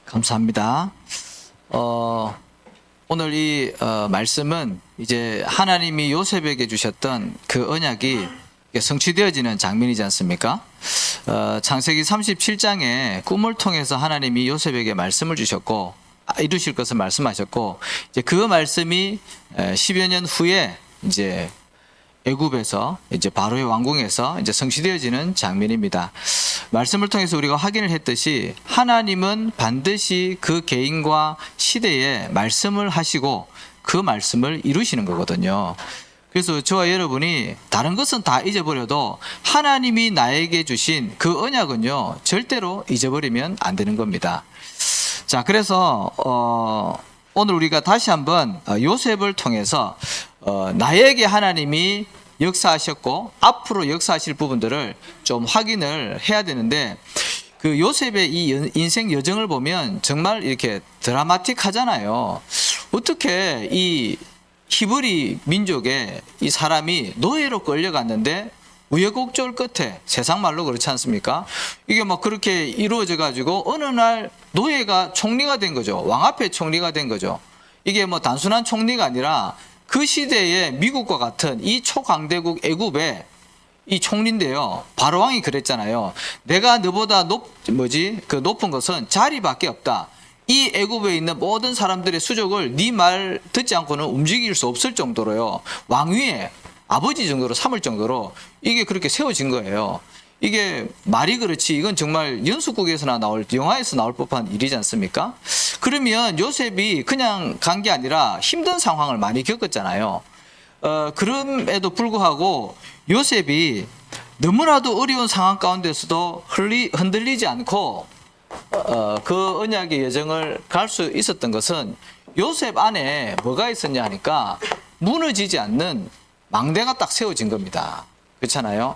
감사합니다. 오늘 이 말씀은 이제 하나님이 요셉에게 주셨던 그 언약이 성취되어지는 장면이지 않습니까? 창세기 37장에 꿈을 통해서 하나님이 요셉에게 말씀을 주셨고 이루실 것을 말씀하셨고 이제 그 말씀이 10여 년 후에 이제 애굽에서 이제 바로의 왕궁에서 이제 성취되어지는 장면입니다. 말씀을 통해서 우리가 확인을 했듯이 하나님은 반드시 그 개인과 시대에 말씀을 하시고 그 말씀을 이루시는 거거든요. 그래서 저와 여러분이 다른 것은 다 잊어버려도 하나님이 나에게 주신 그 언약은요 절대로 잊어버리면 안 되는 겁니다. 자, 그래서 오늘 우리가 다시 한번 요셉을 통해서 나에게 하나님이 역사하셨고 앞으로 역사하실 부분들을 좀 확인을 해야 되는데 그 요셉의 이 인생 여정을 보면 정말 이렇게 드라마틱하잖아요. 어떻게 이 히브리 민족의 이 사람이 노예로 끌려갔는데 우여곡절 끝에 세상 말로 그렇지 않습니까? 이게 막 그렇게 이루어져 가지고 어느 날 노예가 총리가 된 거죠. 왕 앞에 총리가 된 거죠. 이게 뭐 단순한 총리가 아니라 그 시대의 미국과 같은 이 초강대국 애굽의 이 총리인데요. 바로왕이 그랬잖아요. 내가 너보다 높은 것은 자리밖에 없다. 이 애굽에 있는 모든 사람들의 수족을 네 말 듣지 않고는 움직일 수 없을 정도로요. 왕위에 아버지 정도로 삼을 정도로 이게 그렇게 세워진 거예요. 이게 말이 그렇지 이건 정말 연수국에서나 나올 영화에서 나올 법한 일이지 않습니까? 그러면 요셉이 그냥 간 게 아니라 힘든 상황을 많이 겪었잖아요. 그럼에도 불구하고 요셉이 너무나도 어려운 상황 가운데서도 흔들리지 않고 그 언약의 여정을 갈 수 있었던 것은 요셉 안에 뭐가 있었냐 하니까 무너지지 않는 망대가 딱 세워진 겁니다. 그렇잖아요.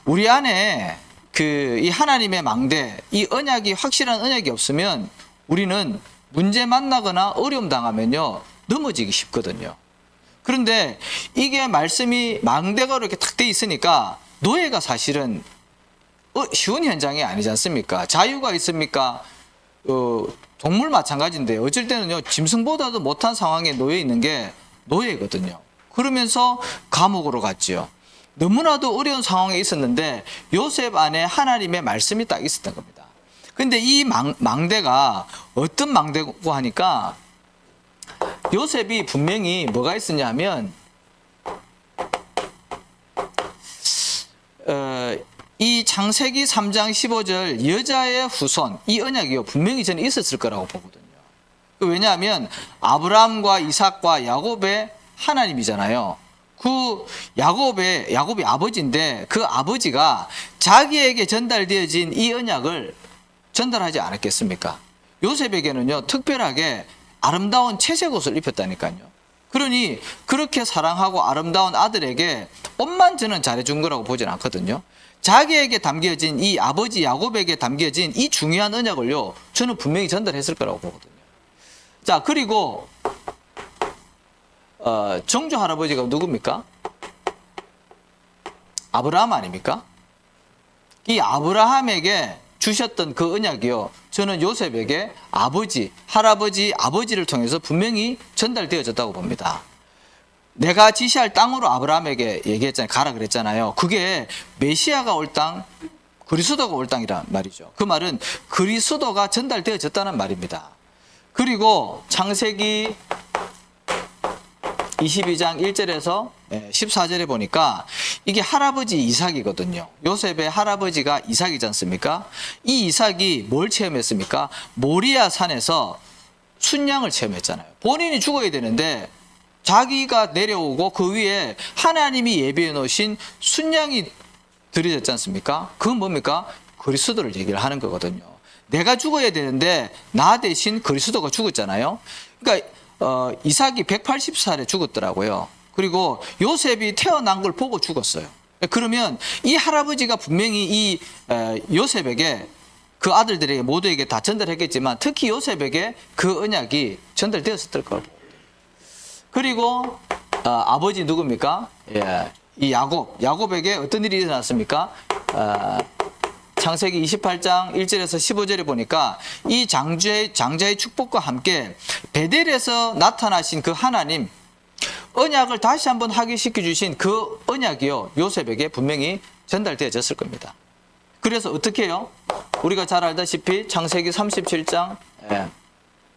우리 안에 이 하나님의 망대, 이 언약이 확실한 언약이 없으면 우리는 문제 만나거나 어려움 당하면요 넘어지기 쉽거든요. 그런데 이게 말씀이 망대가 이렇게 탁 돼 있으니까 노예가 사실은 쉬운 현장이 아니지 않습니까? 자유가 있습니까? 동물 마찬가지인데 어쩔 때는요 짐승보다도 못한 상황에 놓여 있는 게 노예거든요. 그러면서 감옥으로 갔지요. 너무나도 어려운 상황에 있었는데 요셉 안에 하나님의 말씀이 딱 있었던 겁니다. 근데 이 망대가 어떤 망대고 하니까 요셉이 분명히 뭐가 있었냐 하면 이 창세기 3장 15절 여자의 후손 이 언약이요 분명히 저는 있었을 거라고 보거든요. 왜냐하면 아브라함과 이삭과 야곱의 하나님이잖아요. 그 야곱이 아버지인데 그 아버지가 자기에게 전달되어진 이 언약을 전달하지 않았겠습니까? 요셉에게는요 특별하게 아름다운 채색 옷을 입혔다니까요. 그러니 그렇게 사랑하고 아름다운 아들에게 옷만 저는 잘해준 거라고 보진 않거든요. 자기에게 담겨진 이 아버지 야곱에게 담겨진 이 중요한 언약을요 저는 분명히 전달했을 거라고 보거든요. 자, 그리고 정조 할아버지가 누굽니까? 아브라함 아닙니까? 이 아브라함에게 주셨던 그 언약이요 저는 요셉에게 아버지, 할아버지, 아버지를 통해서 분명히 전달되어졌다고 봅니다. 내가 지시할 땅으로 아브라함에게 얘기했잖아요. 가라 그랬잖아요. 그게 메시아가 올 땅, 그리스도가 올 땅이란 말이죠. 그 말은 그리스도가 전달되어졌다는 말입니다. 그리고 창세기 22장 1절에서 14절에 보니까 이게 할아버지 이삭이거든요. 요셉의 할아버지가 이삭이지 않습니까? 이 이삭이 뭘 체험했습니까? 모리아 산에서 순양을 체험했잖아요. 본인이 죽어야 되는데 자기가 내려오고 그 위에 하나님이 예비해 놓으신 순양이 드려졌지 않습니까? 그건 뭡니까? 그리스도를 얘기를 하는 거거든요. 내가 죽어야 되는데 나 대신 그리스도가 죽었잖아요. 그러니까 이삭이 180살에 죽었더라고요. 그리고 요셉이 태어난 걸 보고 죽었어요. 그러면 이 할아버지가 분명히 이 요셉에게 그 아들들에게 모두에게 다 전달했겠지만 특히 요셉에게 그 언약이 전달되었을 거라고. 그리고 아버지 누굽니까? 이 야곱에게 어떤 일이 일어났습니까? 창세기 28장 1절에서 15절에 보니까 이 장자의 축복과 함께 베델에서 나타나신 그 하나님, 언약을 다시 한번 확인시켜 주신 그 언약이요, 요셉에게 분명히 전달되어졌을 겁니다. 그래서 어떻게 해요? 우리가 잘 알다시피 창세기 37장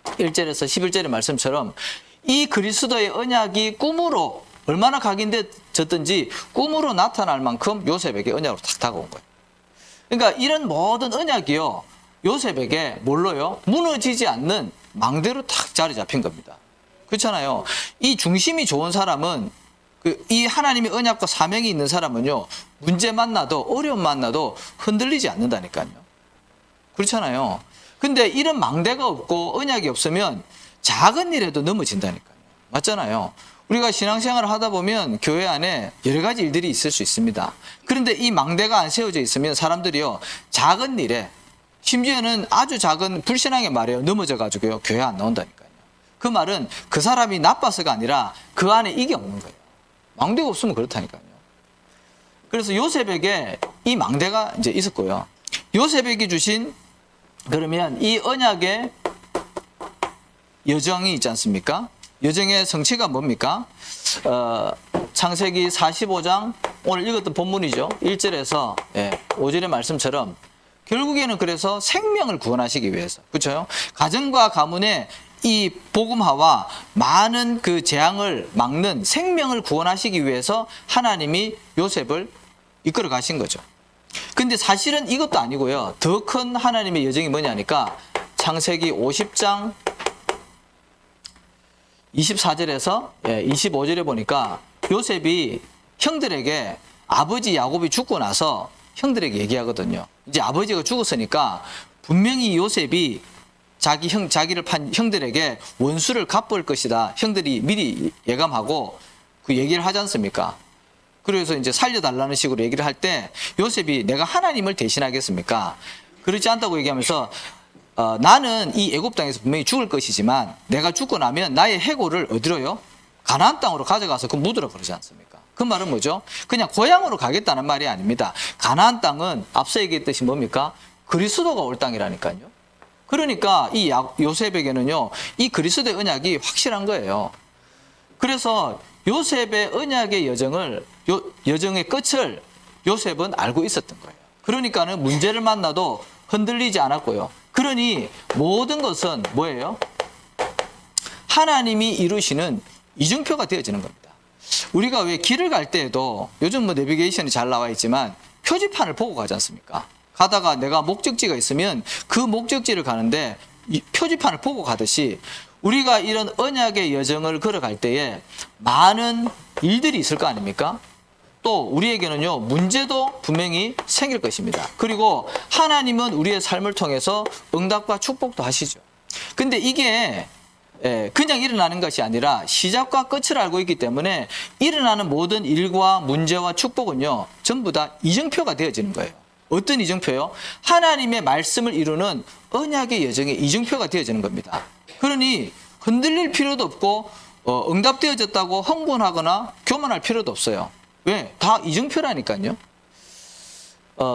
1절에서 11절의 말씀처럼 이 그리스도의 언약이 꿈으로 얼마나 각인되어졌든지 꿈으로 나타날 만큼 요셉에게 언약으로 탁 다가온 거예요. 그러니까 이런 모든 언약이요, 요셉에게 뭘로요? 무너지지 않는 망대로 탁 자리 잡힌 겁니다. 그렇잖아요. 이 중심이 좋은 사람은, 이 하나님의 언약과 사명이 있는 사람은요, 문제 만나도 어려움 만나도 흔들리지 않는다니까요. 그렇잖아요. 근데 이런 망대가 없고 언약이 없으면 작은 일에도 넘어진다니까요. 맞잖아요. 우리가 신앙생활을 하다 보면 교회 안에 여러 가지 일들이 있을 수 있습니다. 그런데 이 망대가 안 세워져 있으면 사람들이요, 작은 일에, 심지어는 아주 작은 불신앙의 말이에요, 넘어져 가지고요, 교회 안 나온다니까요. 그 말은 그 사람이 나빠서가 아니라 그 안에 이게 없는 거예요. 망대가 없으면 그렇다니까요. 그래서 요셉에게 이 망대가 이제 있었고요. 요셉에게 주신, 그러면 이 언약의 여정이 있지 않습니까? 여정의 성취가 뭡니까? 창세기 45장, 오늘 읽었던 본문이죠. 1절에서 5절의 말씀처럼 결국에는 그래서 생명을 구원하시기 위해서, 그렇죠? 가정과 가문의 이 복음화와 많은 그 재앙을 막는 생명을 구원하시기 위해서 하나님이 요셉을 이끌어 가신 거죠. 근데 사실은 이것도 아니고요. 더 큰 하나님의 여정이 뭐냐니까 창세기 50장 24절에서 25절에 보니까 요셉이 형들에게, 아버지 야곱이 죽고 나서 형들에게 얘기하거든요. 이제 아버지가 죽었으니까 분명히 요셉이 자기를 판 형들에게 원수를 갚을 것이다. 형들이 미리 예감하고 그 얘기를 하지 않습니까? 그래서 이제 살려달라는 식으로 얘기를 할 때 요셉이 내가 하나님을 대신하겠습니까? 그렇지 않다고 얘기하면서 나는 이 애굽 땅에서 분명히 죽을 것이지만 내가 죽고 나면 나의 해골을 어디로요? 가나안 땅으로 가져가서 그 묻으라 그러지 않습니까? 그 말은 뭐죠? 그냥 고향으로 가겠다는 말이 아닙니다. 가나안 땅은 앞서 얘기했듯이 뭡니까? 그리스도가 올 땅이라니까요. 그러니까 이 요셉에게는요, 이 그리스도의 언약이 확실한 거예요. 그래서 요셉의 언약의 여정의 끝을 요셉은 알고 있었던 거예요. 그러니까는 문제를 만나도 흔들리지 않았고요. 그러니 모든 것은 뭐예요? 하나님이 이루시는 이중표가 되어지는 겁니다. 우리가 왜 길을 갈 때에도 요즘 뭐 내비게이션이 잘 나와 있지만 표지판을 보고 가지 않습니까? 가다가 내가 목적지가 있으면 그 목적지를 가는데 이 표지판을 보고 가듯이 우리가 이런 언약의 여정을 걸어갈 때에 많은 일들이 있을 거 아닙니까? 또 우리에게는요, 문제도 분명히 생길 것입니다. 그리고 하나님은 우리의 삶을 통해서 응답과 축복도 하시죠. 근데 이게 그냥 일어나는 것이 아니라 시작과 끝을 알고 있기 때문에 일어나는 모든 일과 문제와 축복은요, 전부 다 이정표가 되어지는 거예요. 어떤 이정표요? 하나님의 말씀을 이루는 언약의 여정의 이정표가 되어지는 겁니다. 그러니 흔들릴 필요도 없고 응답되어졌다고 흥분하거나 교만할 필요도 없어요. 왜? 다 이정표라니까요.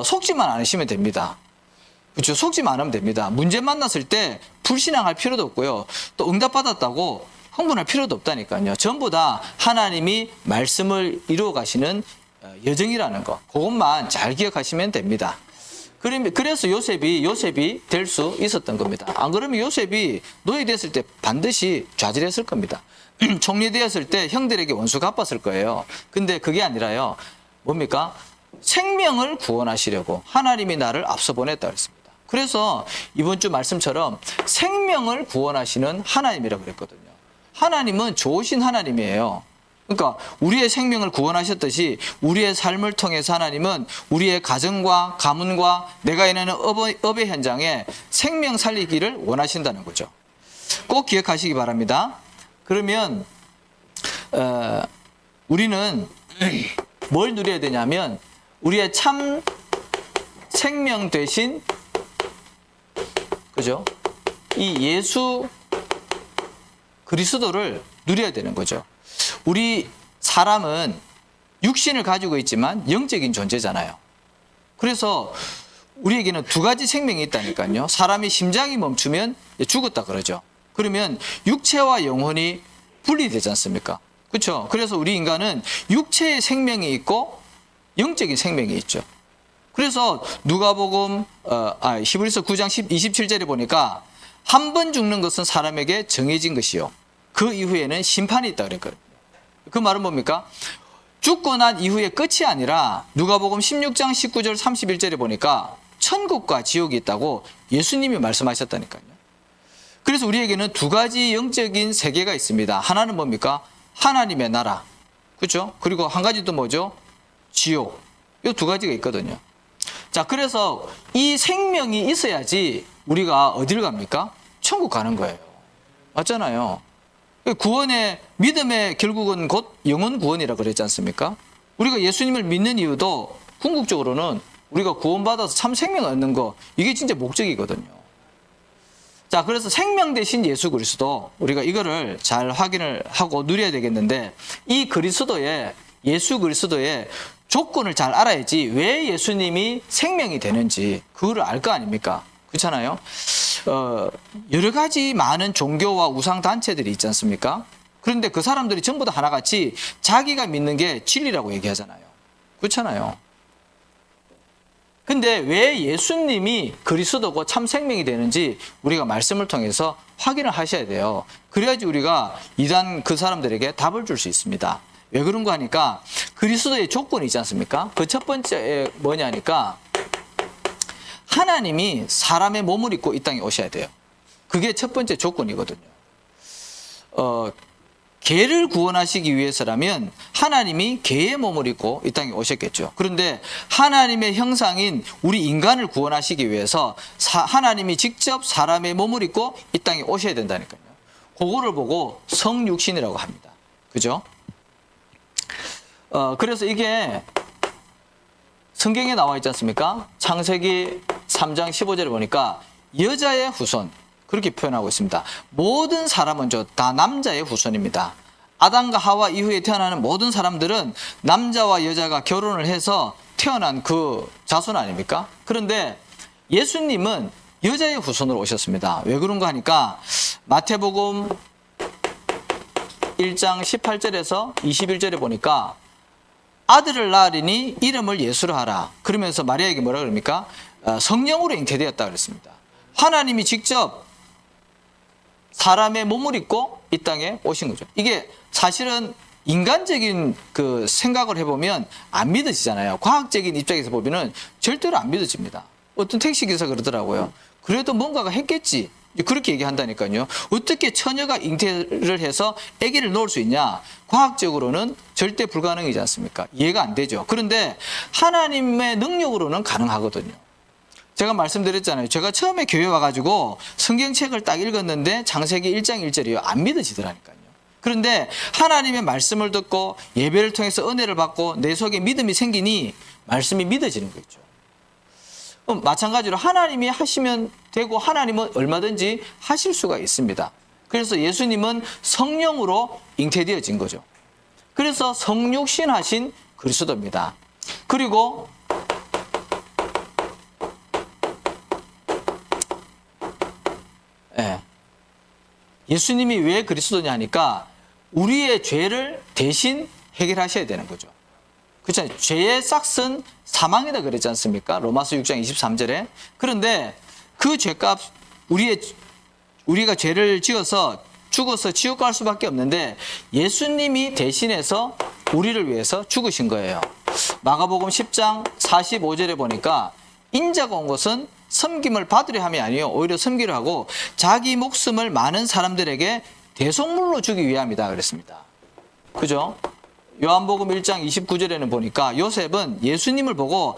속지만 않으시면 됩니다. 그렇죠? 속지만 않으면 됩니다. 문제 만났을 때 불신앙할 필요도 없고요. 또 응답받았다고 흥분할 필요도 없다니까요. 전부 다 하나님이 말씀을 이루어 가시는 여정이라는 거, 그것만 잘 기억하시면 됩니다. 그래서 요셉이 될 수 있었던 겁니다. 안 그러면 요셉이 노예됐을 때 반드시 좌절했을 겁니다. 총리되었을 때 형들에게 원수 갚았을 거예요. 근데 그게 아니라요, 뭡니까? 생명을 구원하시려고 하나님이 나를 앞서 보냈다 그랬습니다. 그래서 이번 주 말씀처럼 생명을 구원하시는 하나님이라고 그랬거든요. 하나님은 좋으신 하나님이에요. 그러니까 우리의 생명을 구원하셨듯이 우리의 삶을 통해서 하나님은 우리의 가정과 가문과 내가 일하는 업의 현장에 생명 살리기를 원하신다는 거죠. 꼭 기억하시기 바랍니다. 그러면 우리는 뭘 누려야 되냐면 우리의 참 생명 되신, 그죠? 이 예수 그리스도를 누려야 되는 거죠. 우리 사람은 육신을 가지고 있지만 영적인 존재잖아요. 그래서 우리에게는 두 가지 생명이 있다니까요. 사람이 심장이 멈추면 죽었다 그러죠. 그러면 육체와 영혼이 분리되지 않습니까? 그렇죠? 그래서 우리 인간은 육체의 생명이 있고 영적인 생명이 있죠. 그래서 누가복음 히브리서 9장 27절에 보니까 한 번 죽는 것은 사람에게 정해진 것이요. 그 이후에는 심판이 있다 그랬거든요. 그 말은 뭡니까? 죽고 난 이후에 끝이 아니라 누가복음 16장 19절 31절에 보니까 천국과 지옥이 있다고 예수님이 말씀하셨다니까요. 그래서 우리에게는 두 가지 영적인 세계가 있습니다. 하나는 뭡니까? 하나님의 나라. 그렇죠? 그리고 한 가지 또 뭐죠? 지옥. 이 두 가지가 있거든요. 자, 그래서 이 생명이 있어야지 우리가 어디를 갑니까? 천국 가는 거예요. 맞잖아요. 구원의 믿음의 결국은 곧 영혼 구원이라 그랬지 않습니까? 우리가 예수님을 믿는 이유도 궁극적으로는 우리가 구원받아서 참 생명을 얻는 거, 이게 진짜 목적이거든요. 자, 그래서 생명 대신 예수 그리스도, 우리가 이거를 잘 확인을 하고 누려야 되겠는데, 이 그리스도의, 예수 그리스도의 조건을 잘 알아야지 왜 예수님이 생명이 되는지 그거를 알 거 아닙니까? 그렇잖아요. 여러 가지 많은 종교와 우상 단체들이 있지 않습니까? 그런데 그 사람들이 전부 다 하나같이 자기가 믿는 게 진리라고 얘기하잖아요. 그렇잖아요. 근데 왜 예수님이 그리스도고 참 생명이 되는지 우리가 말씀을 통해서 확인을 하셔야 돼요. 그래야지 우리가 이단 그 사람들에게 답을 줄 수 있습니다. 왜 그런가 하니까 그리스도의 조건이 있지 않습니까? 그 첫 번째 뭐냐니까 하나님이 사람의 몸을 입고 이 땅에 오셔야 돼요. 그게 첫 번째 조건이거든요. 개를 구원하시기 위해서라면 하나님이 개의 몸을 입고 이 땅에 오셨겠죠. 그런데 하나님의 형상인 우리 인간을 구원하시기 위해서 하나님이 직접 사람의 몸을 입고 이 땅에 오셔야 된다니까요. 그거를 보고 성육신이라고 합니다. 그죠? 그래서 이게 성경에 나와 있지 않습니까? 창세기 3장 15절에 보니까 여자의 후손, 그렇게 표현하고 있습니다. 모든 사람은 다 남자의 후손입니다. 아담과 하와 이후에 태어나는 모든 사람들은 남자와 여자가 결혼을 해서 태어난 그 자손 아닙니까? 그런데 예수님은 여자의 후손으로 오셨습니다. 왜 그런가 하니까 마태복음 1장 18절에서 21절에 보니까 아들을 낳으리니 이름을 예수로 하라. 그러면서 마리아에게 뭐라 그럽니까? 성령으로 잉태되었다 그랬습니다. 하나님이 직접 사람의 몸을 입고 이 땅에 오신 거죠. 이게 사실은 인간적인 그 생각을 해보면 안 믿어지잖아요. 과학적인 입장에서 보면은 절대로 안 믿어집니다. 어떤 택시기사 그러더라고요. 그래도 뭔가가 했겠지. 그렇게 얘기한다니까요. 어떻게 처녀가 잉태를 해서 아기를 놓을 수 있냐? 과학적으로는 절대 불가능이지 않습니까? 이해가 안 되죠. 그런데 하나님의 능력으로는 가능하거든요. 제가 말씀드렸잖아요. 제가 처음에 교회 와가지고 성경책을 딱 읽었는데 창세기 1장 1절이요. 안 믿어지더라니까요. 그런데 하나님의 말씀을 듣고 예배를 통해서 은혜를 받고 내 속에 믿음이 생기니 말씀이 믿어지는 거죠. 마찬가지로 하나님이 하시면 되고 하나님은 얼마든지 하실 수가 있습니다. 그래서 예수님은 성령으로 잉태되어진 거죠. 그래서 성육신 하신 그리스도입니다. 그리고 예수님이 왜 그리스도냐 하니까 우리의 죄를 대신 해결하셔야 되는 거죠. 그렇잖아요. 죄의 싹은 사망이다 그랬지 않습니까? 로마서 6장 23절에. 그런데 그 죄값, 우리가 죄를 지어서 죽어서 지옥 갈 수밖에 없는데 예수님이 대신해서 우리를 위해서 죽으신 거예요. 마가복음 10장 45절에 보니까 인자가 온 것은 섬김을 받으려 함이 아니요 오히려 섬기려 하고 자기 목숨을 많은 사람들에게 대속물로 주기 위함이다 그랬습니다. 그죠? 요한복음 1장 29절에는 보니까 요셉은 예수님을 보고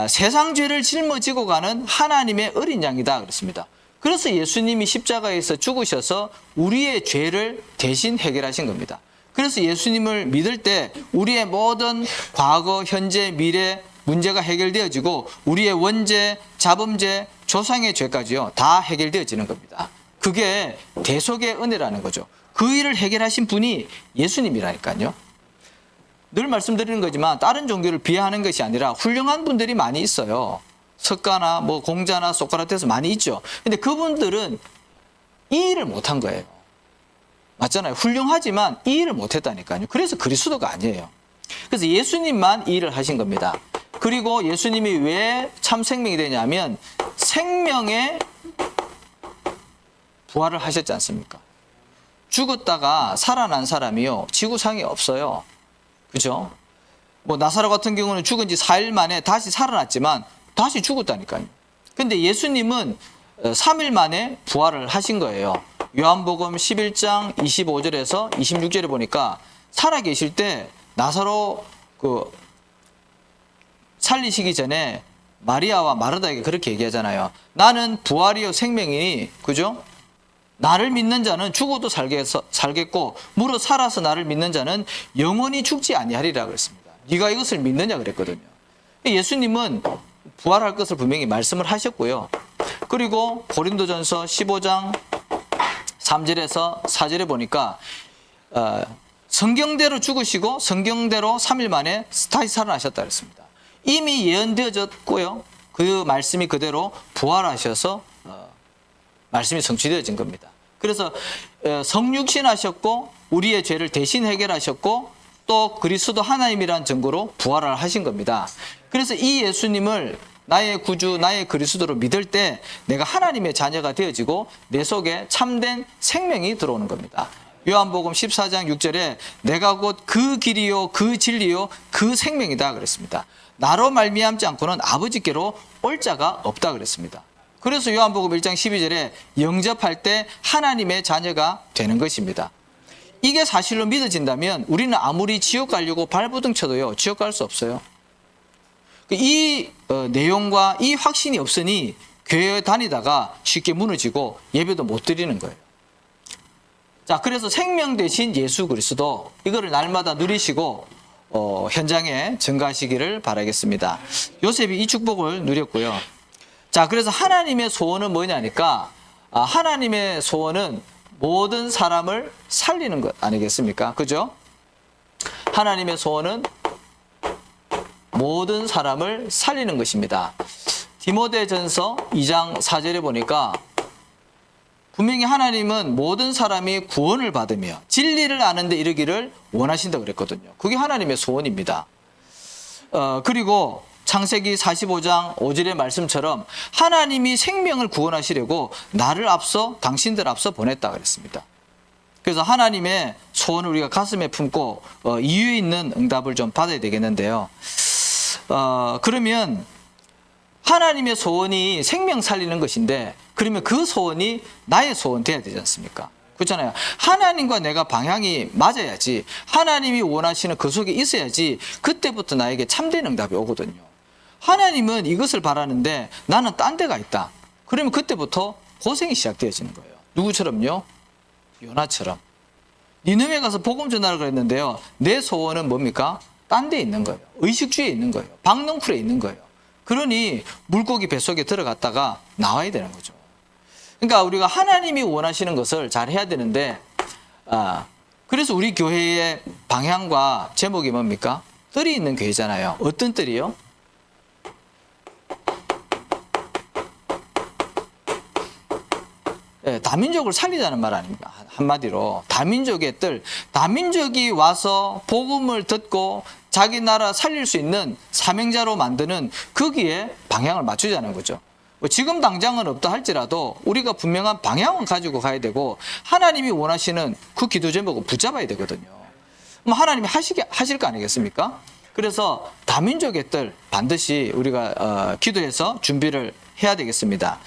세상 죄를 짊어지고 가는 하나님의 어린 양이다 그랬습니다. 그래서 예수님이 십자가에서 죽으셔서 우리의 죄를 대신 해결하신 겁니다. 그래서 예수님을 믿을 때 우리의 모든 과거, 현재, 미래 문제가 해결되어지고 우리의 원죄, 자범죄, 조상의 죄까지요 다 해결되어지는 겁니다. 그게 대속의 은혜라는 거죠. 그 일을 해결하신 분이 예수님이라니까요. 늘 말씀드리는 거지만 다른 종교를 비하하는 것이 아니라 훌륭한 분들이 많이 있어요. 석가나 뭐 공자나 소크라테스 많이 있죠. 근데 그분들은 이 일을 못한 거예요. 맞잖아요. 훌륭하지만 이 일을 못했다니까요. 그래서 그리스도가 아니에요. 그래서 예수님만 이 일을 하신 겁니다. 그리고 예수님이 왜 참 생명이 되냐면 생명의 부활을 하셨지 않습니까? 죽었다가 살아난 사람이요, 지구상에 없어요. 그죠? 뭐 나사로 같은 경우는 죽은 지 4일 만에 다시 살아났지만 다시 죽었다니까요. 근데 예수님은 3일 만에 부활을 하신 거예요. 요한복음 11장 25절에서 26절에 보니까 살아계실 때 나사로 살리시기 전에 마리아와 마르다에게 그렇게 얘기하잖아요. 나는 부활이요 생명이니, 그죠? 나를 믿는 자는 죽어도 살겠고 무릇 살아서 나를 믿는 자는 영원히 죽지 아니하리라 그랬습니다. 네가 이것을 믿느냐 그랬거든요. 예수님은 부활할 것을 분명히 말씀을 하셨고요. 그리고 고린도전서 15장 3절에서 4절에 보니까 성경대로 죽으시고 성경대로 3일 만에 다시 살아나셨다 그랬습니다. 이미 예언되어졌고요. 그 말씀이 그대로 부활하셔서 말씀이 성취되어진 겁니다. 그래서 성육신하셨고 우리의 죄를 대신 해결하셨고 또 그리스도 하나님이라는 증거로 부활을 하신 겁니다. 그래서 이 예수님을 나의 구주, 나의 그리스도로 믿을 때 내가 하나님의 자녀가 되어지고 내 속에 참된 생명이 들어오는 겁니다. 요한복음 14장 6절에 내가 곧 그 길이요 그 진리요 그 생명이다 그랬습니다. 나로 말미암지 않고는 아버지께로 올 자가 없다 그랬습니다. 그래서 요한복음 1장 12절에 영접할 때 하나님의 자녀가 되는 것입니다. 이게 사실로 믿어진다면 우리는 아무리 지옥 가려고 발부둥 쳐도요 지옥 갈 수 없어요. 이 내용과 이 확신이 없으니 교회 다니다가 쉽게 무너지고 예배도 못 드리는 거예요. 자, 그래서 생명 대신 예수 그리스도 이거를 날마다 누리시고 현장에 증가하시기를 바라겠습니다. 요셉이 이 축복을 누렸고요. 자, 그래서 하나님의 소원은 뭐냐니까 하나님의 소원은 모든 사람을 살리는 것 아니겠습니까? 그죠? 하나님의 소원은 모든 사람을 살리는 것입니다. 디모데전서 2장 4절에 보니까 분명히 하나님은 모든 사람이 구원을 받으며 진리를 아는 데 이르기를 원하신다 그랬거든요. 그게 하나님의 소원입니다. 그리고 창세기 45장 5절의 말씀처럼 하나님이 생명을 구원하시려고 나를 앞서 당신들 앞서 보냈다 그랬습니다. 그래서 하나님의 소원을 우리가 가슴에 품고 이유 있는 응답을 좀 받아야 되겠는데요. 그러면 하나님의 소원이 생명 살리는 것인데 그러면 그 소원이 나의 소원 돼야 되지 않습니까? 그렇잖아요. 하나님과 내가 방향이 맞아야지, 하나님이 원하시는 그 속에 있어야지 그때부터 나에게 참된 응답이 오거든요. 하나님은 이것을 바라는데 나는 딴 데가 있다. 그러면 그때부터 고생이 시작되어지는 거예요. 누구처럼요? 요나처럼. 니느웨 가서 복음 전하라 그랬는데요. 내 소원은 뭡니까? 딴 데 있는 거예요. 의식주에 있는 거예요. 박농풀에 있는 거예요. 그러니 물고기 뱃속에 들어갔다가 나와야 되는 거죠. 그러니까 우리가 하나님이 원하시는 것을 잘 해야 되는데 그래서 우리 교회의 방향과 제목이 뭡니까? 뜰이 있는 교회잖아요. 어떤 뜰이요? 다민족을 살리자는 말 아닙니까? 한마디로 다민족의 뜰, 다민족이 와서 복음을 듣고 자기 나라 살릴 수 있는 사명자로 만드는 거기에 방향을 맞추자는 거죠. 지금 당장은 없다 할지라도 우리가 분명한 방향은 가지고 가야 되고 하나님이 원하시는 그 기도 제목을 붙잡아야 되거든요. 그럼 하나님이 하실 거 아니겠습니까? 그래서 다민족의 뜰 반드시 우리가 기도해서 준비를 해야 되겠습니다.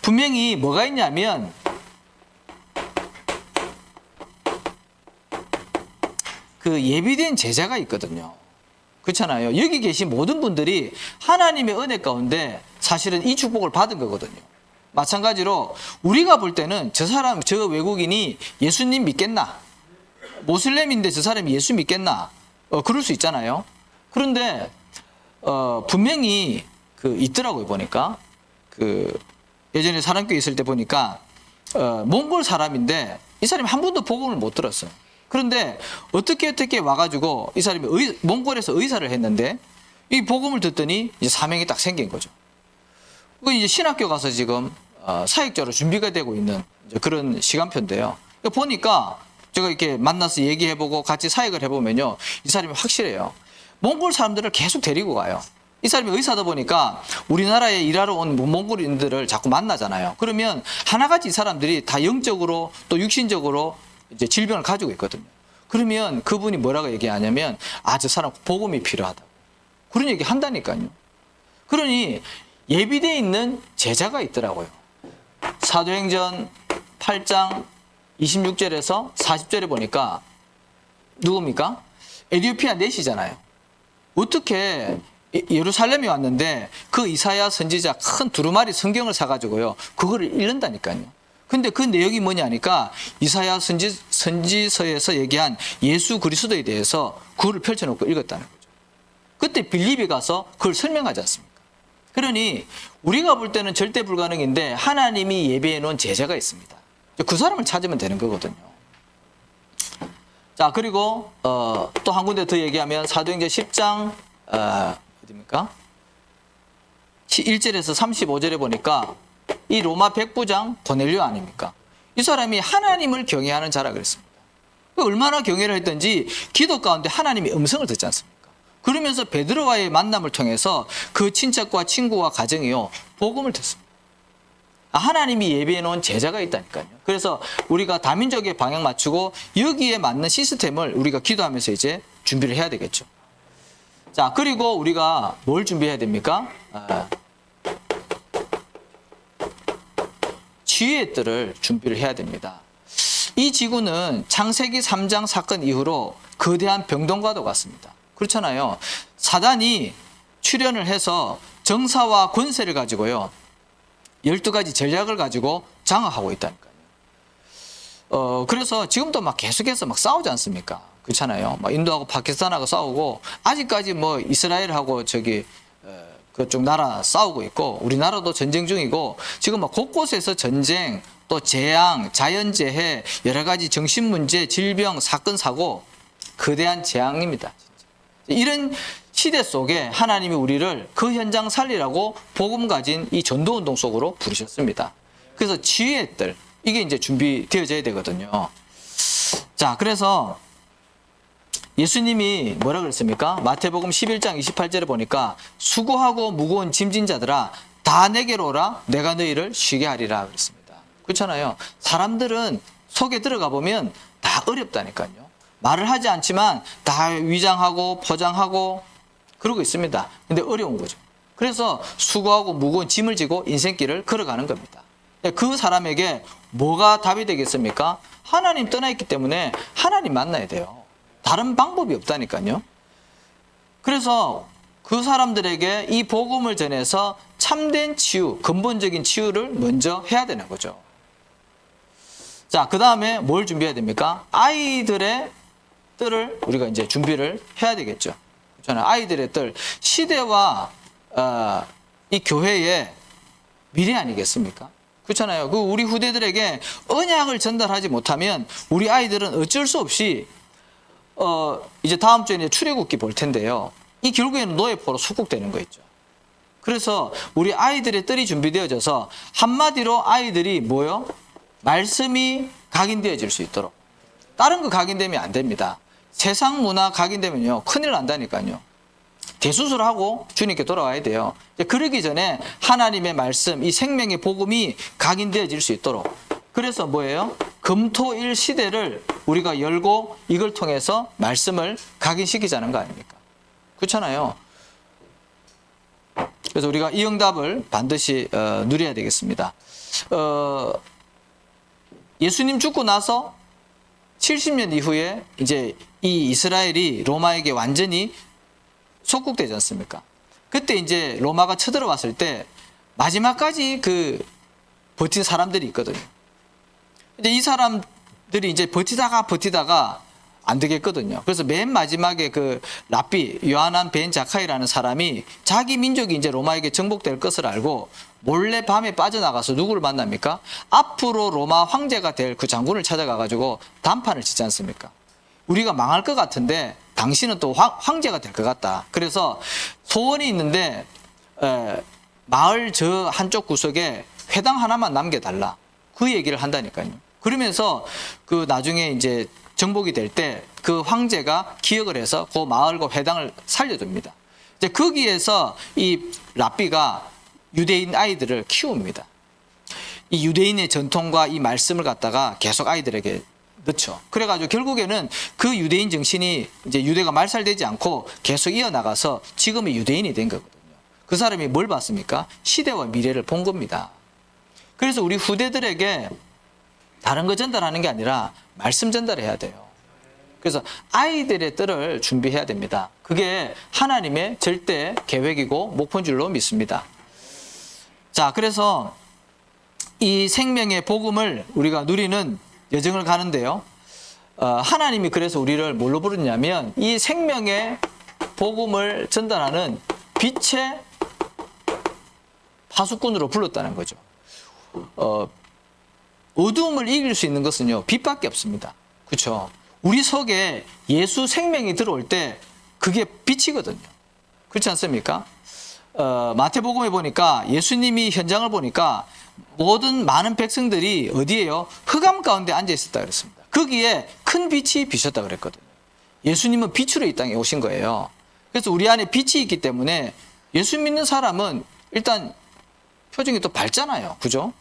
분명히 뭐가 있냐면 그 예비된 제자가 있거든요. 그렇잖아요. 여기 계신 모든 분들이 하나님의 은혜 가운데 사실은 이 축복을 받은 거거든요. 마찬가지로 우리가 볼 때는 저 외국인이 예수님 믿겠나? 모슬렘인데 저 사람이 예수 믿겠나? 그럴 수 있잖아요. 그런데 분명히 있더라고요. 보니까 예전에 사람교회 있을 때 보니까 몽골 사람인데 이 사람이 한 번도 복음을 못 들었어요. 그런데 어떻게 와가지고 이 사람이 몽골에서 의사를 했는데 이 복음을 듣더니 이제 사명이 딱 생긴 거죠. 그 이제 신학교 가서 지금 사역자로 준비가 되고 있는 이제 그런 시간표인데요. 보니까 제가 이렇게 만나서 얘기해보고 같이 사역을 해보면요, 이 사람이 확실해요. 몽골 사람들을 계속 데리고 가요. 이 사람이 의사다 보니까 우리나라에 일하러 온 몽골인들을 자꾸 만나잖아요. 그러면 하나같이 이 사람들이 다 영적으로 또 육신적으로 이제 질병을 가지고 있거든요. 그러면 그분이 뭐라고 얘기하냐면, 저 사람 복음이 필요하다. 그런 얘기 한다니까요. 그러니 예비되어 있는 제자가 있더라고요. 사도행전 8장 26절에서 40절에 보니까 누굽니까? 에디오피아 넷이잖아요. 어떻게 예루살렘에 왔는데 그 이사야 선지자 큰 두루마리 성경을 사가지고요, 그거를 읽는다니까요. 근데 그 내용이 뭐냐니까 이사야 선지서에서 얘기한 예수 그리스도에 대해서 그거를 펼쳐놓고 읽었다는 거죠. 그때 빌립이 가서 그걸 설명하지 않습니까? 그러니 우리가 볼 때는 절대 불가능인데 하나님이 예비해 놓은 제자가 있습니다. 그 사람을 찾으면 되는 거거든요. 자, 그리고 또 한 군데 더 얘기하면 사도행전 10장 어디입니까? 1절에서 35절에 보니까 이 로마 백부장 고넬료 아닙니까? 이 사람이 하나님을 경외하는 자라 그랬습니다. 얼마나 경외를 했던지 기도 가운데 하나님의 음성을 듣지 않습니까? 그러면서 베드로와의 만남을 통해서 그 친척과 친구와 가정이요, 복음을 듣습니다. 하나님이 예비해 놓은 제자가 있다니까요. 그래서 우리가 다민족의 방향 맞추고 여기에 맞는 시스템을 우리가 기도하면서 이제 준비를 해야 되겠죠. 자, 그리고 우리가 뭘 준비해야 됩니까? 지혜의 뜰을 준비를 해야 됩니다. 이 지구는 창세기 3장 사건 이후로 거대한 병동과도 같습니다. 그렇잖아요. 사단이 출현을 해서 정사와 권세를 가지고요, 12가지 전략을 가지고 장악하고 있다니까요. 그래서 지금도 막 계속해서 막 싸우지 않습니까? 그렇잖아요. 막 인도하고 파키스탄하고 싸우고, 아직까지 뭐 이스라엘하고 그쪽 나라 싸우고 있고, 우리나라도 전쟁 중이고, 지금 막 곳곳에서 전쟁, 또 재앙, 자연재해, 여러 가지 정신문제, 질병, 사건, 사고, 거대한 재앙입니다. 진짜. 이런 시대 속에 하나님이 우리를 그 현장 살리라고 복음 가진 이 전도운동 속으로 부르셨습니다. 그래서 지혜의 뜰, 이게 이제 준비되어져야 되거든요. 자, 그래서 예수님이 뭐라 그랬습니까? 마태복음 11장 28절에 보니까 수고하고 무거운 짐진 자들아 다 내게로 오라, 내가 너희를 쉬게 하리라 그랬습니다. 그렇잖아요. 사람들은 속에 들어가 보면 다 어렵다니까요. 말을 하지 않지만 다 위장하고 포장하고 그러고 있습니다. 근데 어려운 거죠. 그래서 수고하고 무거운 짐을 지고 인생길을 걸어가는 겁니다. 그 사람에게 뭐가 답이 되겠습니까? 하나님 떠나 있기 때문에 하나님 만나야 돼요. 다른 방법이 없다니까요. 그래서 그 사람들에게 이 복음을 전해서 참된 치유, 근본적인 치유를 먼저 해야 되는 거죠. 자, 그 다음에 뭘 준비해야 됩니까? 아이들의 뜰을 우리가 이제 준비를 해야 되겠죠. 그렇잖아요. 아이들의 뜰, 시대와 이 교회의 미래 아니겠습니까? 그렇잖아요. 그 우리 후대들에게 언약을 전달하지 못하면 우리 아이들은 어쩔 수 없이 이제 다음 주에 출애굽기 볼 텐데요. 이 결국에는 노예포로 속국되는 거 있죠. 그래서 우리 아이들의 뜰이 준비되어져서 한마디로 아이들이 뭐요? 말씀이 각인되어질 수 있도록. 다른 거 각인되면 안 됩니다. 세상 문화 각인되면요, 큰일 난다니까요. 대수술하고 주님께 돌아와야 돼요. 그러기 전에 하나님의 말씀, 이 생명의 복음이 각인되어질 수 있도록. 그래서 뭐예요? 금토일 시대를 우리가 열고 이걸 통해서 말씀을 각인시키자는 거 아닙니까? 그렇잖아요. 그래서 우리가 이 응답을 반드시 누려야 되겠습니다. 예수님 죽고 나서 70년 이후에 이제 이 이스라엘이 로마에게 완전히 속국되지 않습니까? 그때 이제 로마가 쳐들어왔을 때 마지막까지 버틴 사람들이 있거든요. 이제 이 사람들이 이제 버티다가 안 되겠거든요. 그래서 맨 마지막에 랍비 요하난 벤 자카이라는 사람이 자기 민족이 이제 로마에게 정복될 것을 알고 몰래 밤에 빠져나가서 누구를 만납니까? 앞으로 로마 황제가 될 그 장군을 찾아가가지고 단판을 짓지 않습니까? 우리가 망할 것 같은데 당신은 또 황제가 될 것 같다. 그래서 소원이 있는데 마을 저 한쪽 구석에 회당 하나만 남겨달라. 그 얘기를 한다니까요. 그러면서 그 나중에 이제 정복이 될 때 그 황제가 기억을 해서 그 마을과 회당을 살려줍니다. 이제 거기에서 이 랍비가 유대인 아이들을 키웁니다. 이 유대인의 전통과 이 말씀을 갖다가 계속 아이들에게 넣죠. 그래가지고 결국에는 그 유대인 정신이 이제 유대가 말살되지 않고 계속 이어나가서 지금의 유대인이 된 거거든요. 그 사람이 뭘 봤습니까? 시대와 미래를 본 겁니다. 그래서 우리 후대들에게 다른 거 전달하는 게 아니라 말씀 전달해야 돼요. 그래서 아이들의 뜰을 준비해야 됩니다. 그게 하나님의 절대 계획이고 목표인 줄로 믿습니다. 자, 그래서 이 생명의 복음을 우리가 누리는 여정을 가는데요. 하나님이 그래서 우리를 뭘로 부르냐면 이 생명의 복음을 전달하는 빛의 파수꾼으로 불렀다는 거죠. 어두움을 이길 수 있는 것은요, 빛밖에 없습니다. 그렇죠? 우리 속에 예수 생명이 들어올 때 그게 빛이거든요. 그렇지 않습니까? 마태복음에 보니까 예수님이 현장을 보니까 모든 많은 백성들이 어디에요? 흑암 가운데 앉아 있었다 그랬습니다. 거기에 큰 빛이 비쳤다 그랬거든요. 예수님은 빛으로 이 땅에 오신 거예요. 그래서 우리 안에 빛이 있기 때문에 예수 믿는 사람은 일단 표정이 또 밝잖아요. 그죠?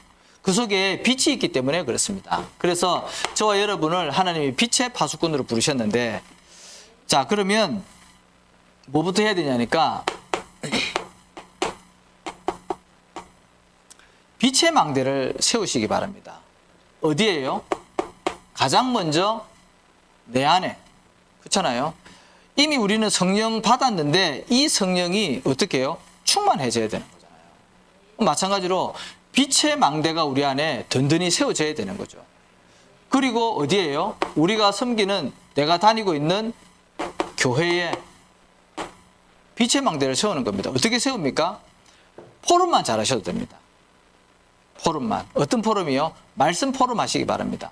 그 속에 빛이 있기 때문에 그렇습니다. 그래서 저와 여러분을 하나님이 빛의 파수꾼으로 부르셨는데, 자, 그러면 뭐부터 해야 되냐니까 빛의 망대를 세우시기 바랍니다. 어디에요? 가장 먼저 내 안에. 그렇잖아요. 이미 우리는 성령 받았는데 이 성령이 어떻게 해요? 충만해져야 되는 거잖아요. 마찬가지로 빛의 망대가 우리 안에 든든히 세워져야 되는 거죠. 그리고 어디에요? 우리가 섬기는, 내가 다니고 있는 교회에 빛의 망대를 세우는 겁니다. 어떻게 세웁니까? 포럼만 잘하셔도 됩니다. 포럼만. 어떤 포럼이요? 말씀 포럼 하시기 바랍니다.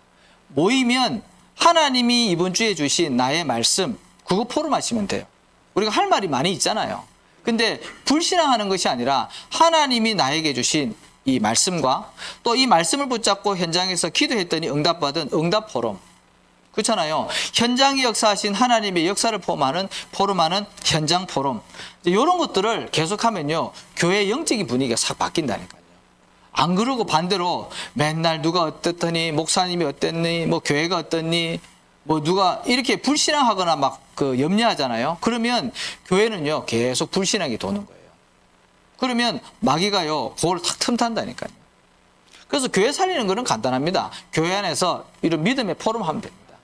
모이면 하나님이 이번 주에 주신 나의 말씀, 그거 포럼 하시면 돼요. 우리가 할 말이 많이 있잖아요. 근데 불신앙하는 것이 아니라 하나님이 나에게 주신 이 말씀과 또 이 말씀을 붙잡고 현장에서 기도했더니 응답받은 응답 포럼. 그렇잖아요. 현장에 역사하신 하나님의 역사를 포럼하는 현장 포럼. 이런 것들을 계속하면요, 교회의 영적인 분위기가 싹 바뀐다니까요. 안 그러고 반대로 맨날 누가 어떻더니, 목사님이 어땠니, 뭐 교회가 어떻니, 뭐 누가 이렇게 불신앙하거나 막 염려하잖아요. 그러면 교회는요, 계속 불신앙이 도는 거예요. 그러면 마귀가요, 그걸 탁 틈탄다니까요. 그래서 교회 살리는 거는 간단합니다. 교회 안에서 이런 믿음의 포럼 하면 됩니다.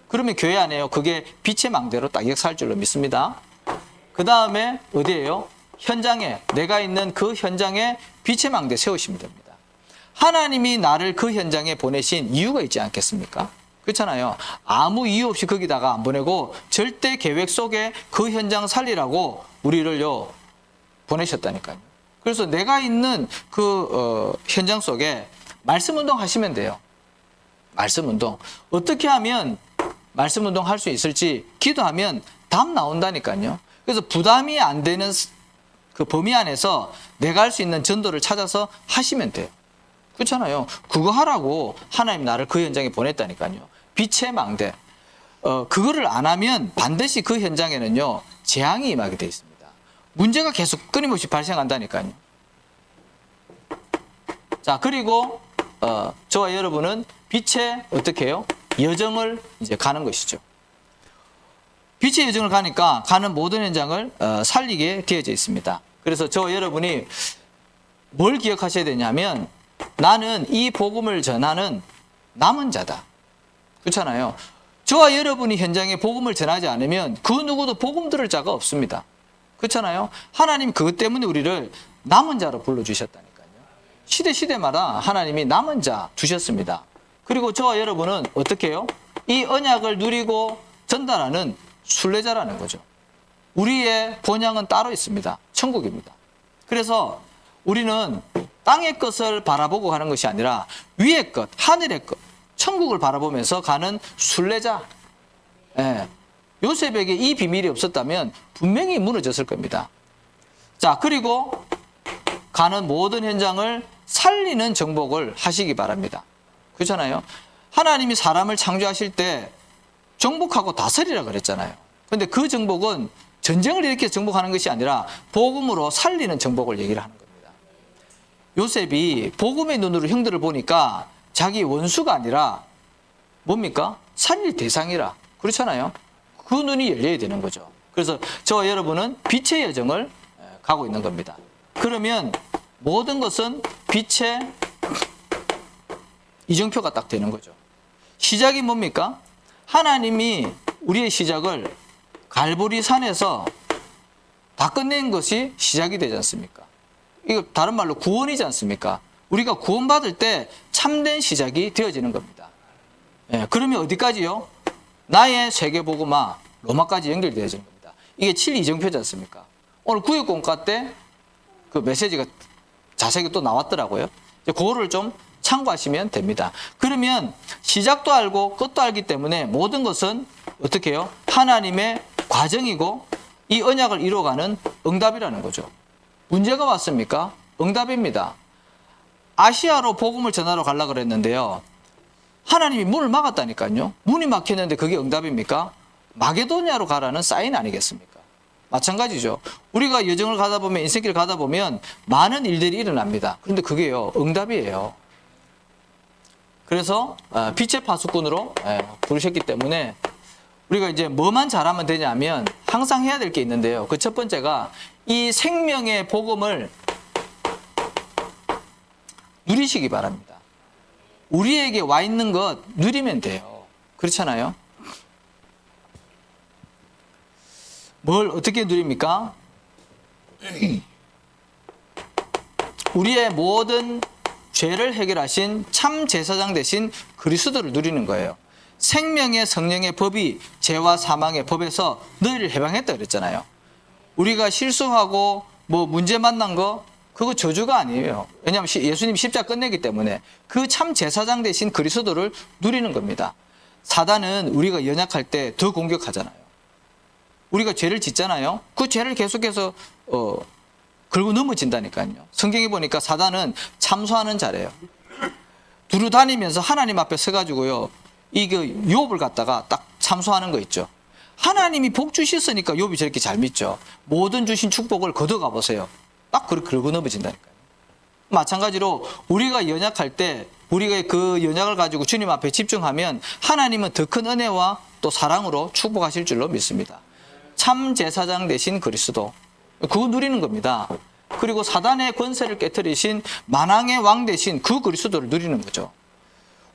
그러면 교회 안에요, 그게 빛의 망대로 딱 역사할 줄로 믿습니다. 그 다음에 어디에요? 현장에, 내가 있는 그 현장에 빛의 망대 세우시면 됩니다. 하나님이 나를 그 현장에 보내신 이유가 있지 않겠습니까? 그렇잖아요. 아무 이유 없이 거기다가 안 보내고 절대 계획 속에 그 현장 살리라고 우리를요, 보내셨다니까요. 그래서 내가 있는 현장 속에 말씀 운동 하시면 돼요. 말씀 운동. 어떻게 하면 말씀 운동 할 수 있을지 기도하면 답 나온다니까요. 그래서 부담이 안 되는 그 범위 안에서 내가 할 수 있는 전도를 찾아서 하시면 돼요. 그렇잖아요. 그거 하라고 하나님 나를 그 현장에 보냈다니까요. 빛의 망대. 그거를 안 하면 반드시 그 현장에는요, 재앙이 임하게 되어 있습니다. 문제가 계속 끊임없이 발생한다니까요. 자, 그리고 저와 여러분은 빛의 어떻게 해요? 여정을 이제 가는 것이죠. 빛의 여정을 가니까 가는 모든 현장을 살리게 되어져 있습니다. 그래서 저와 여러분이 뭘 기억하셔야 되냐면, 나는 이 복음을 전하는 남은 자다. 그렇잖아요. 저와 여러분이 현장에 복음을 전하지 않으면 그 누구도 복음 들을 자가 없습니다. 그렇잖아요. 하나님 그것 때문에 우리를 남은 자로 불러주셨다니까요. 시대마다 하나님이 남은 자 두셨습니다. 그리고 저와 여러분은 어떻게 해요? 이 언약을 누리고 전달하는 순례자라는 거죠. 우리의 본향은 따로 있습니다. 천국입니다. 그래서 우리는 땅의 것을 바라보고 가는 것이 아니라 위의 것, 하늘의 것, 천국을 바라보면서 가는 순례자. 예. 요셉에게 이 비밀이 없었다면 분명히 무너졌을 겁니다. 자, 그리고 가는 모든 현장을 살리는 정복을 하시기 바랍니다. 그렇잖아요. 하나님이 사람을 창조하실 때 정복하고 다스리라 그랬잖아요. 근데 그 정복은 전쟁을 일으켜 정복하는 것이 아니라 복음으로 살리는 정복을 얘기를 하는 겁니다. 요셉이 복음의 눈으로 형들을 보니까 자기 원수가 아니라 뭡니까? 살릴 대상이라. 그렇잖아요. 그 눈이 열려야 되는 거죠. 그래서 저와 여러분은 빛의 여정을 가고 있는 겁니다. 그러면 모든 것은 빛의 이정표가 딱 되는 거죠. 시작이 뭡니까? 하나님이 우리의 시작을 갈보리 산에서 다 끝낸 것이 시작이 되지 않습니까? 이거 다른 말로 구원이지 않습니까? 우리가 구원받을 때 참된 시작이 되어지는 겁니다. 예, 그러면 어디까지요? 나의 세계복음화 로마까지 연결되어지는 겁니다. 이게 7이정표지 않습니까? 오늘 구역공과 때 그 메시지가 자세히 또 나왔더라고요. 그거를 좀 참고하시면 됩니다. 그러면 시작도 알고 끝도 알기 때문에 모든 것은 어떻게 해요? 하나님의 과정이고 이 언약을 이루어가는 응답이라는 거죠. 문제가 왔습니까? 응답입니다. 아시아로 복음을 전하러 가려고 그랬는데요. 하나님이 문을 막았다니까요. 문이 막혔는데 그게 응답입니까? 마게도냐로 가라는 사인 아니겠습니까? 마찬가지죠. 우리가 여정을 가다 보면 인생길을 가다 보면 많은 일들이 일어납니다. 그런데 그게요. 응답이에요. 그래서 빛의 파수꾼으로 부르셨기 때문에 우리가 이제 뭐만 잘하면 되냐면 항상 해야 될 게 있는데요. 그 첫 번째가 이 생명의 복음을 누리시기 바랍니다. 우리에게 와 있는 것 누리면 돼요. 그렇잖아요. 뭘 어떻게 누립니까? 우리의 모든 죄를 해결하신 참 제사장 되신 그리스도를 누리는 거예요. 생명의 성령의 법이 죄와 사망의 법에서 너희를 해방했다 그랬잖아요. 우리가 실수하고 뭐 문제 만난 거 그거 저주가 아니에요. 왜냐하면 예수님이 십자가 끝내기 때문에 그 참 제사장 되신 그리스도를 누리는 겁니다. 사단은 우리가 연약할 때 더 공격하잖아요. 우리가 죄를 짓잖아요. 그 죄를 계속해서 걸고 넘어진다니까요. 성경에 보니까 사단은 참소하는 자래요. 두루 다니면서 하나님 앞에 서가지고요. 이거 욥을 갖다가 딱 참소하는 거 있죠. 하나님이 복 주셨으니까 욥이 저렇게 잘 믿죠. 모든 주신 축복을 걷어가 보세요. 딱 그렇게 걸고 넘어진다니까요. 마찬가지로 우리가 연약할 때 우리가 그 연약을 가지고 주님 앞에 집중하면 하나님은 더 큰 은혜와 또 사랑으로 축복하실 줄로 믿습니다. 참 제사장 되신 그리스도 그거 누리는 겁니다. 그리고 사단의 권세를 깨뜨리신 만왕의 왕 되신 그 그리스도를 누리는 거죠.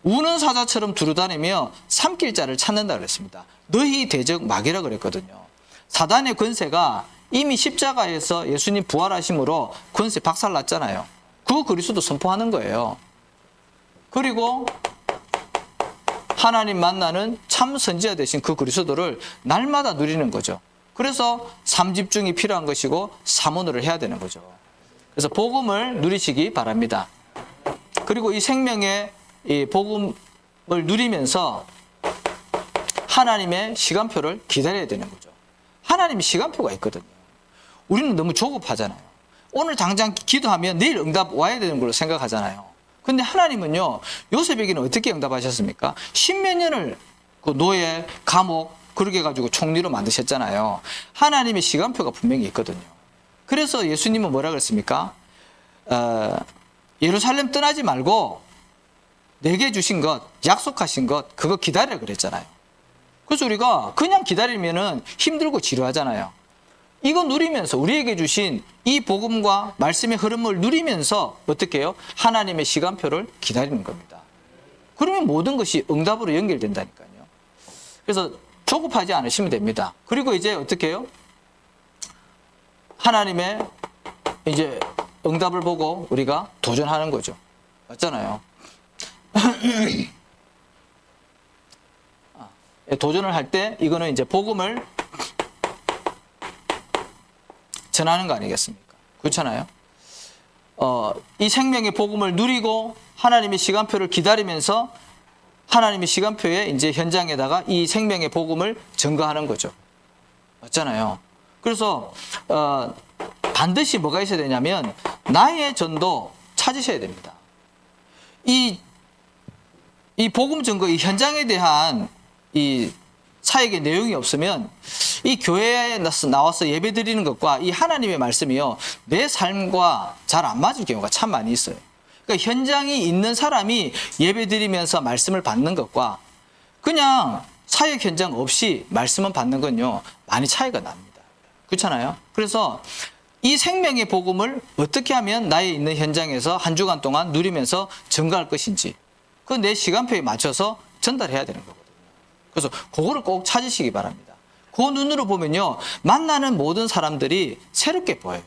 우는 사자처럼 두루다니며 삼킬 자를 찾는다 그랬습니다. 너희 대적 마귀라 그랬거든요. 사단의 권세가 이미 십자가에서 예수님 부활하심으로 권세 박살났잖아요. 그 그리스도 선포하는 거예요. 그리고 하나님 만나는 참 선지자 되신 그 그리스도를 날마다 누리는 거죠. 그래서 삼집중이 필요한 것이고 사모노를 해야 되는 거죠. 그래서 복음을 누리시기 바랍니다. 그리고 이 생명의 이 복음을 누리면서 하나님의 시간표를 기다려야 되는 거죠. 하나님의 시간표가 있거든요. 우리는 너무 조급하잖아요. 오늘 당장 기도하면 내일 응답 와야 되는 걸로 생각하잖아요. 근데 하나님은요, 요셉에게는 어떻게 응답하셨습니까? 십몇 년을 그 노예, 감옥, 그렇게 해가지고 총리로 만드셨잖아요. 하나님의 시간표가 분명히 있거든요. 그래서 예수님은 뭐라 그랬습니까? 예루살렘 떠나지 말고 내게 주신 것, 약속하신 것, 그거 기다리라 그랬잖아요. 그래서 우리가 그냥 기다리면은 힘들고 지루하잖아요. 이거 누리면서 우리에게 주신 이 복음과 말씀의 흐름을 누리면서 어떻게 해요? 하나님의 시간표를 기다리는 겁니다. 그러면 모든 것이 응답으로 연결된다니까요. 그래서 조급하지 않으시면 됩니다. 그리고 이제 어떻게 해요? 하나님의 이제 응답을 보고 우리가 도전하는 거죠. 맞잖아요. 도전을 할 때 이거는 이제 복음을 전하는 거 아니겠습니까? 그렇잖아요. 이 생명의 복음을 누리고 하나님의 시간표를 기다리면서 하나님의 시간표에 이제 현장에다가 이 생명의 복음을 증거하는 거죠. 맞잖아요. 그래서 반드시 뭐가 있어야 되냐면 나의 전도 찾으셔야 됩니다. 이 복음 증거, 이 현장에 대한 이 사역의 내용이 없으면 이 교회에 나와서 예배 드리는 것과 이 하나님의 말씀이요, 내 삶과 잘 안 맞을 경우가 참 많이 있어요. 그러니까 현장이 있는 사람이 예배 드리면서 말씀을 받는 것과 그냥 사역 현장 없이 말씀을 받는 건요, 많이 차이가 납니다. 그렇잖아요? 그래서 이 생명의 복음을 어떻게 하면 나의 있는 현장에서 한 주간 동안 누리면서 증거할 것인지, 그 내 시간표에 맞춰서 전달해야 되는 거거든요. 그래서 그거를 꼭 찾으시기 바랍니다. 그 눈으로 보면요, 만나는 모든 사람들이 새롭게 보여요.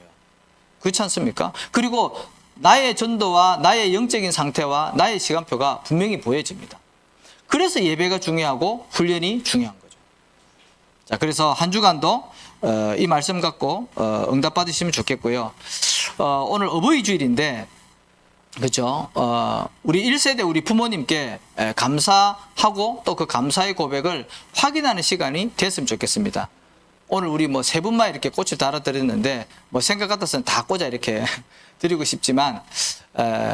그렇지 않습니까? 그리고 나의 전도와 나의 영적인 상태와 나의 시간표가 분명히 보여집니다. 그래서 예배가 중요하고 훈련이 중요한 거죠. 자, 그래서 한 주간도 이 말씀 갖고 응답 받으시면 좋겠고요. 오늘 어버이 주일인데, 그렇죠? 우리 1세대 우리 부모님께 감사하고 또 그 감사의 고백을 확인하는 시간이 됐으면 좋겠습니다. 오늘 우리 뭐 세 분만 이렇게 꽃을 달아드렸는데 뭐 생각 같아서는 다 꽂아 이렇게 드리고 싶지만,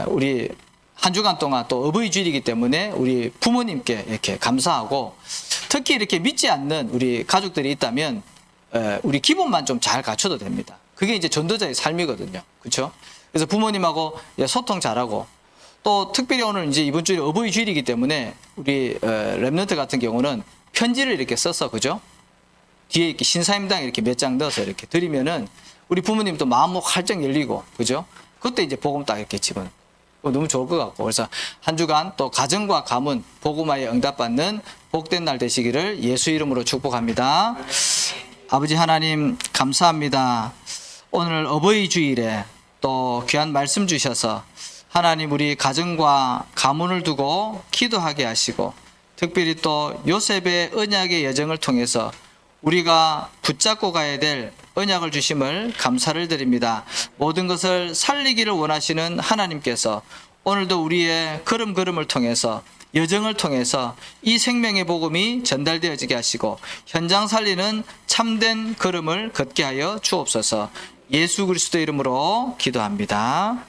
우리 한 주간 동안 또 어버이 주일이기 때문에 우리 부모님께 이렇게 감사하고, 특히 이렇게 믿지 않는 우리 가족들이 있다면 우리 기본만 좀 잘 갖춰도 됩니다. 그게 이제 전도자의 삶이거든요. 그렇죠? 그래서 부모님하고 소통 잘하고, 또 특별히 오늘 이제 이번 주에 어버이 주일이기 때문에 우리 랩런트 같은 경우는 편지를 이렇게 써서, 그죠? 뒤에 이렇게 신사임당 이렇게 몇 장 넣어서 이렇게 드리면은 우리 부모님도 마음 활짝 열리고, 그죠? 그때 이제 복음 딱 이렇게 집어넣고 너무 좋을 것 같고, 그래서 한 주간 또 가정과 가문 복음화에 응답받는 복된 날 되시기를 예수 이름으로 축복합니다. 아버지 하나님 감사합니다. 오늘 어버이 주일에 또 귀한 말씀 주셔서 하나님 우리 가정과 가문을 두고 기도하게 하시고, 특별히 또 요셉의 언약의 여정을 통해서 우리가 붙잡고 가야 될 언약을 주심을 감사를 드립니다. 모든 것을 살리기를 원하시는 하나님께서 오늘도 우리의 걸음걸음을 통해서, 여정을 통해서 이 생명의 복음이 전달되어지게 하시고 현장 살리는 참된 걸음을 걷게 하여 주옵소서. 예수 그리스도 이름으로 기도합니다.